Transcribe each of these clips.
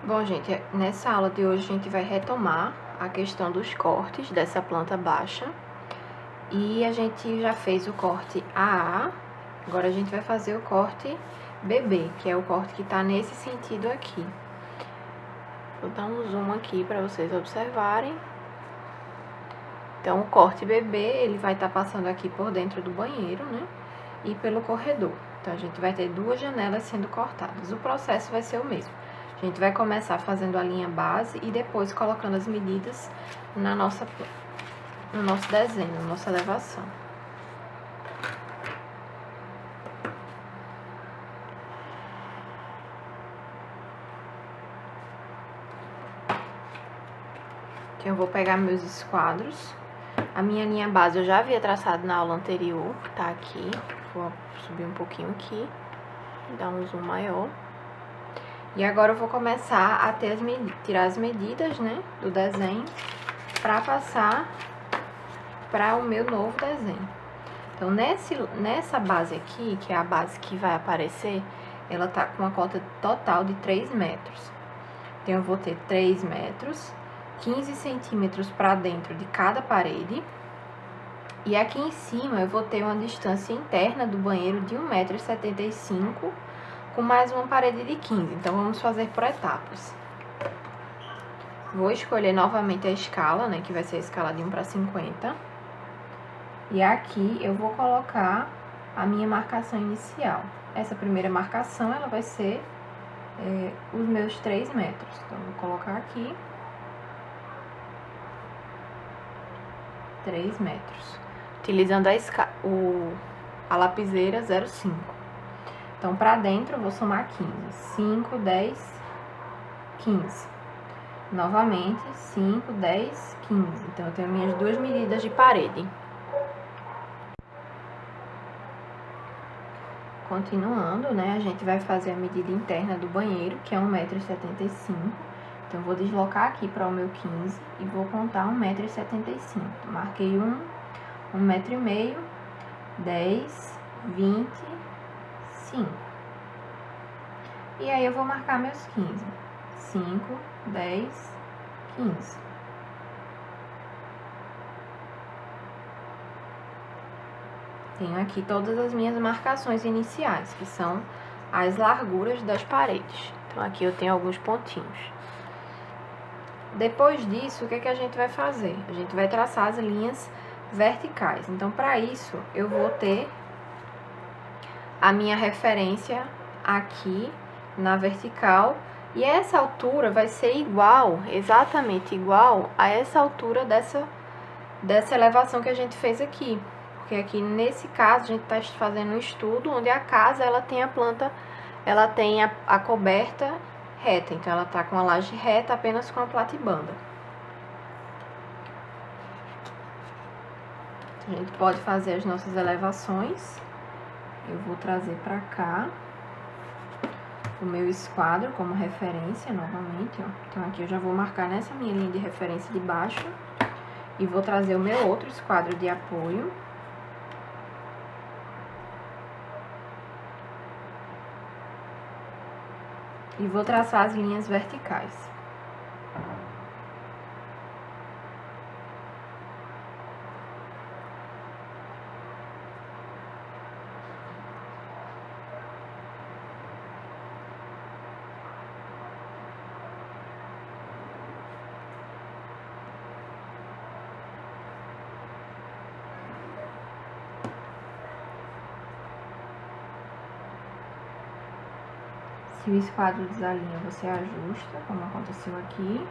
Bom, gente, nessa aula de hoje a gente vai retomar a questão dos cortes dessa planta baixa. E a gente já fez o corte AA, agora a gente vai fazer o corte BB, que é o corte que está nesse sentido aqui. Vou dar um zoom aqui para vocês observarem. Então, o corte BB, ele vai estar passando aqui por dentro do banheiro, né? E pelo corredor. Então, a gente vai ter duas janelas sendo cortadas. O processo vai ser o mesmo. A gente vai começar fazendo a linha base e depois colocando as medidas no nosso desenho, na nossa elevação. Então, eu vou pegar meus esquadros. A minha linha base eu já havia traçado na aula anterior, tá aqui. Vou subir um pouquinho aqui, dar um zoom maior. E agora eu vou começar a tirar as medidas, né, do desenho, para passar para o meu novo desenho. Então, nessa base aqui, que é a base que vai aparecer, ela tá com uma cota total de 3 metros. Então, eu vou ter 3 metros, 15 centímetros para dentro de cada parede. E aqui em cima, eu vou ter uma distância interna do banheiro de 1,75 m, com mais uma parede de 15. Então, vamos fazer por etapas. Vou escolher novamente a escala, né, que vai ser a escala de 1 para 50. E aqui eu vou colocar a minha marcação inicial. Essa primeira marcação, ela vai ser os meus 3 metros. Então, vou colocar aqui 3 metros. Utilizando a lapiseira 0,5. Então, para dentro, eu vou somar 15. 5, 10, 15. Novamente, 5, 10, 15. Então, eu tenho minhas duas medidas de parede. Continuando, né, a gente vai fazer a medida interna do banheiro, que é 1,75 m. Então, eu vou deslocar aqui para o meu 15 e vou contar 1,75 m. Marquei 1,5 m, 10, 20, 5. E aí, eu vou marcar meus 15. 5, 10, 15. Tenho aqui todas as minhas marcações iniciais, que são as larguras das paredes. Então, aqui eu tenho alguns pontinhos. Depois disso, o que a gente vai fazer? A gente vai traçar as linhas verticais. Então, para isso, eu vou ter a minha referência aqui na vertical. E essa altura vai ser igual, exatamente igual a essa altura dessa elevação que a gente fez aqui. Porque aqui, nesse caso, a gente está fazendo um estudo onde a casa, ela tem a planta, ela tem a coberta reta. Então, ela está com a laje reta apenas com a platibanda. A gente pode fazer as nossas elevações. Eu vou trazer para cá o meu esquadro como referência novamente, ó. Então, aqui eu já vou marcar nessa minha linha de referência de baixo. E vou trazer o meu outro esquadro de apoio. E vou traçar as linhas verticais. Se o esquadro desalinha, você ajusta, como aconteceu aqui.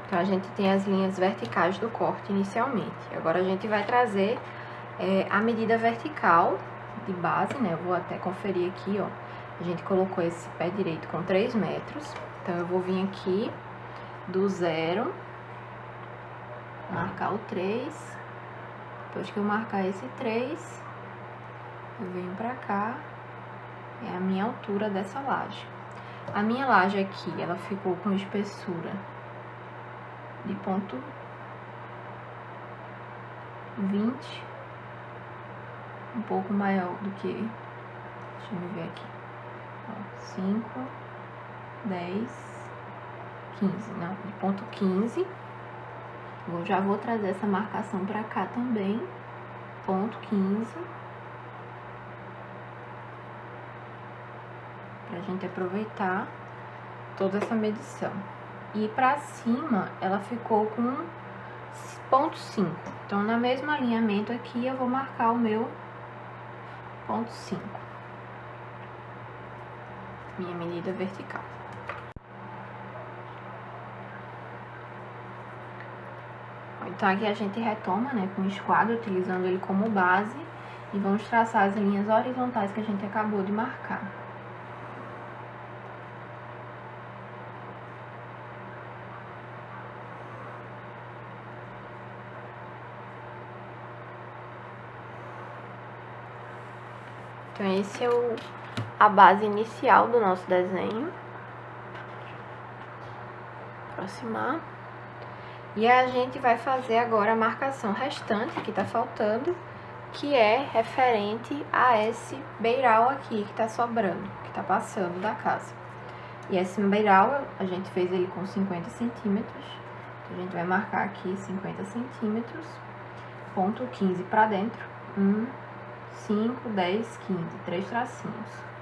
Então, a gente tem as linhas verticais do corte inicialmente. Agora, a gente vai trazer a medida vertical de base, né? Eu vou até conferir aqui, ó. A gente colocou esse pé direito com 3 metros. Então, eu vou vir aqui do 0, marcar o 3. Depois que eu marcar esse 3, Eu venho pra cá, é a minha altura dessa laje. A minha laje aqui, ela ficou com espessura de ponto 20, um pouco maior do que, deixa eu ver aqui, ó, 5, 10, 15, não, de ponto 15. Eu já vou trazer essa marcação pra cá também, ponto 15, pra gente aproveitar toda essa medição. E pra cima, ela ficou com ponto 5. Então, no mesmo alinhamento aqui, eu vou marcar o meu ponto 5. Minha medida vertical. Então, aqui a gente retoma, né, com o esquadro, utilizando ele como base. E vamos traçar as linhas horizontais que a gente acabou de marcar. Então, esse é a base inicial do nosso desenho. Aproximar. E a gente vai fazer agora a marcação restante, que tá faltando, que é referente a esse beiral aqui que tá sobrando, que tá passando da casa. E esse beiral, a gente fez ele com 50 centímetros. Então, a gente vai marcar aqui 50 centímetros, ponto 15 pra dentro, 1, 5, 10, 15, 3 tracinhos.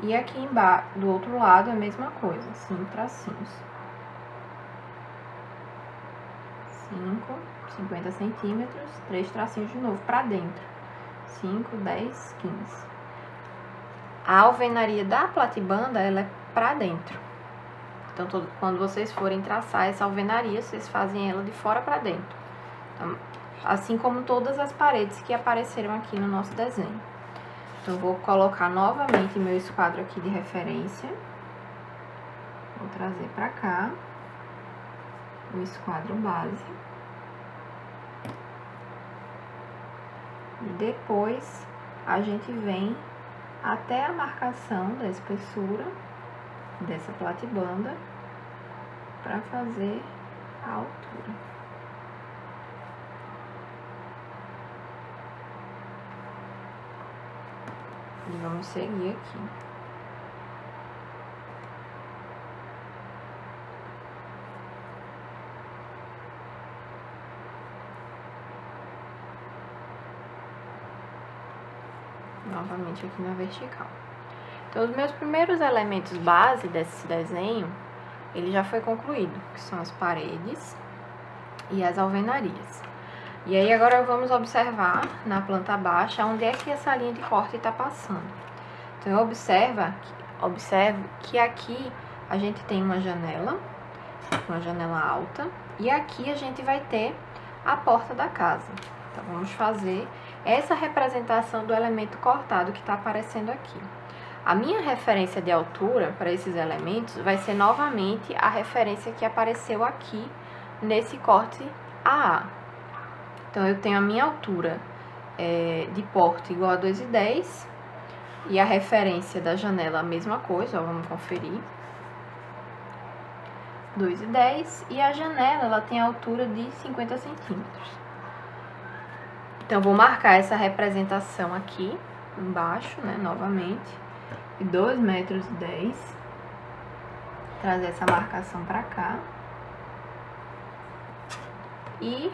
E aqui embaixo, do outro lado, a mesma coisa, 5 tracinhos. 5, 50 centímetros, 3 tracinhos de novo pra dentro. 5, 10, 15. A alvenaria da platibanda, ela é pra dentro. Então, quando vocês forem traçar essa alvenaria, vocês fazem ela de fora pra dentro. Então, assim como todas as paredes que apareceram aqui no nosso desenho. Então, vou colocar novamente meu esquadro aqui de referência. Vou trazer pra cá o esquadro base. E depois, a gente vem até a marcação da espessura dessa platibanda para fazer a altura. E vamos seguir aqui. Novamente aqui na vertical. Então, os meus primeiros elementos base desse desenho, ele já foi concluído, que são as paredes e as alvenarias. E aí, agora vamos observar na planta baixa onde é que essa linha de corte está passando. Então, eu observo que aqui a gente tem uma janela alta, e aqui a gente vai ter a porta da casa. Então, vamos fazer essa representação do elemento cortado que está aparecendo aqui. A minha referência de altura para esses elementos vai ser novamente a referência que apareceu aqui nesse corte AA. Então, eu tenho a minha altura de porta igual a 2,10 e a referência da janela a mesma coisa, ó, vamos conferir. 2,10 e a janela ela tem a altura de 50 centímetros. Então, vou marcar essa representação aqui embaixo, né, novamente, de 2,10 metros. Trazer essa marcação pra cá e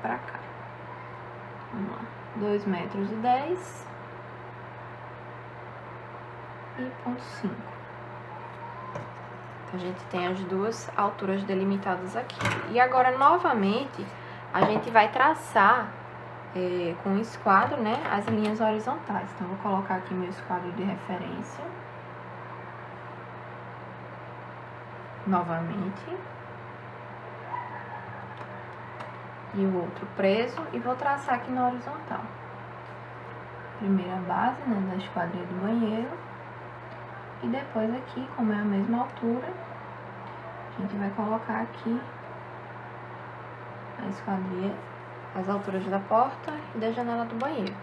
pra cá. Vamos lá, 2,10 metros e ponto 5. A gente tem as duas alturas delimitadas aqui. E agora, novamente, a gente vai traçar com o esquadro, né, as linhas horizontais. Então, vou colocar aqui meu esquadro de referência. Novamente. E o outro preso. E vou traçar aqui na horizontal. Primeira base, né, da esquadrilha do banheiro. E depois aqui, como é a mesma altura, a gente vai colocar aqui a esquadrilha as alturas da porta e da janela do banheiro.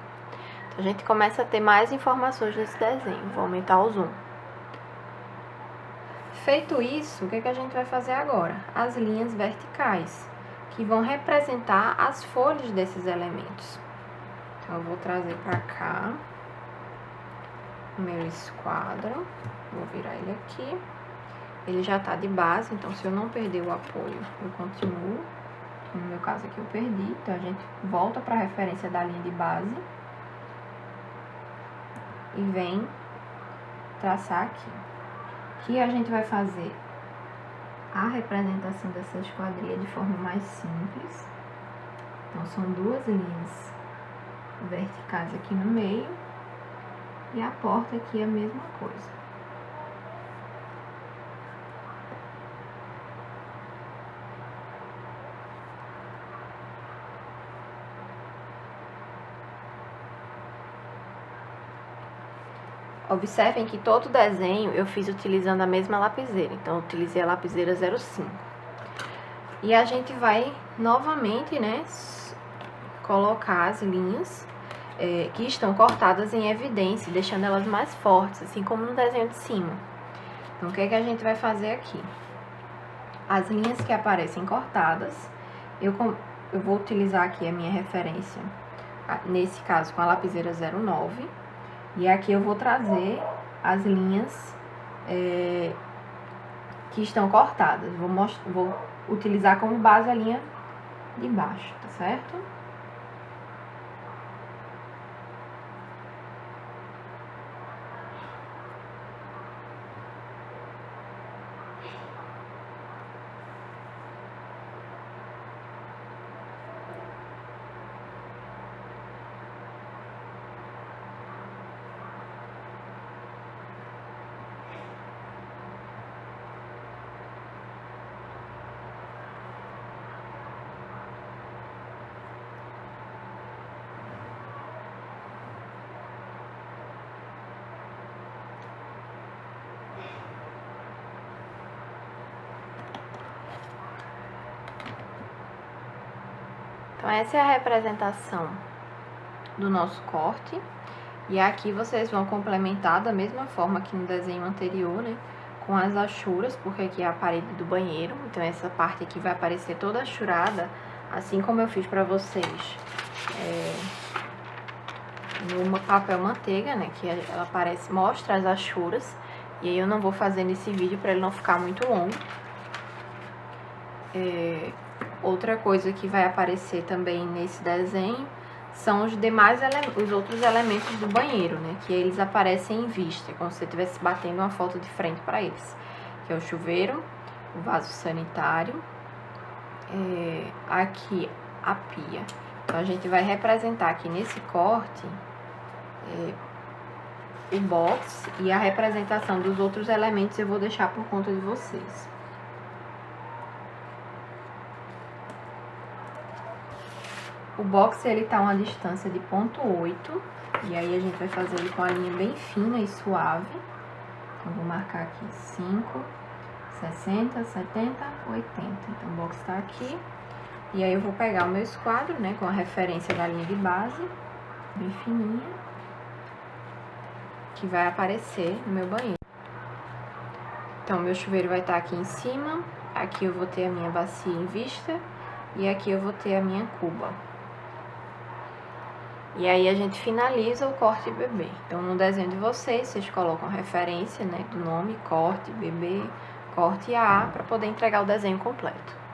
Então, a gente começa a ter mais informações nesse desenho. Vou aumentar o zoom. Feito isso, o que a gente vai fazer agora? As linhas verticais, que vão representar as folhas desses elementos. Então, eu vou trazer para cá o meu esquadro, vou virar ele aqui. Ele já tá de base, então se eu não perder o apoio, eu continuo. No meu caso aqui eu perdi, então a gente volta para a referência da linha de base e vem traçar aqui. Aqui a gente vai fazer a representação dessa esquadria de forma mais simples. Então, são duas linhas verticais aqui no meio e a porta aqui é a mesma coisa. Observem que todo desenho eu fiz utilizando a mesma lapiseira, então eu utilizei a lapiseira 05. E a gente vai novamente, né, colocar as linhas que estão cortadas em evidência, deixando elas mais fortes, assim como no desenho de cima. Então, o que a gente vai fazer aqui? As linhas que aparecem cortadas, eu vou utilizar aqui a minha referência, nesse caso com a lapiseira 09. E aqui eu vou trazer as linhas que estão cortadas. Vou utilizar como base a linha de baixo, tá certo? Então, essa é a representação do nosso corte. E aqui vocês vão complementar da mesma forma que no desenho anterior, né? Com as achuras, porque aqui é a parede do banheiro. Então, essa parte aqui vai aparecer toda achurada, assim como eu fiz pra vocês no papel manteiga, né? Que ela aparece, mostra as achuras. E aí eu não vou fazer nesse vídeo pra ele não ficar muito longo. Outra coisa que vai aparecer também nesse desenho são os outros elementos do banheiro, né? Que eles aparecem em vista, como se você estivesse batendo uma foto de frente para eles. Que é o chuveiro, o vaso sanitário, aqui a pia. Então, a gente vai representar aqui nesse corte o box e a representação dos outros elementos eu vou deixar por conta de vocês. O box, ele tá a uma distância de 0,8, e aí a gente vai fazer ele com a linha bem fina e suave. Então, vou marcar aqui 5, 60, 70, 80. Então, o box tá aqui. E aí, eu vou pegar o meu esquadro, né, com a referência da linha de base, bem fininha, que vai aparecer no meu banheiro. Então, o meu chuveiro vai estar aqui em cima, aqui eu vou ter a minha bacia em vista, e aqui eu vou ter a minha cuba. E aí, a gente finaliza o corte bebê. Então, no desenho de vocês colocam a referência, né, do nome, corte bebê, corte AA, para poder entregar o desenho completo.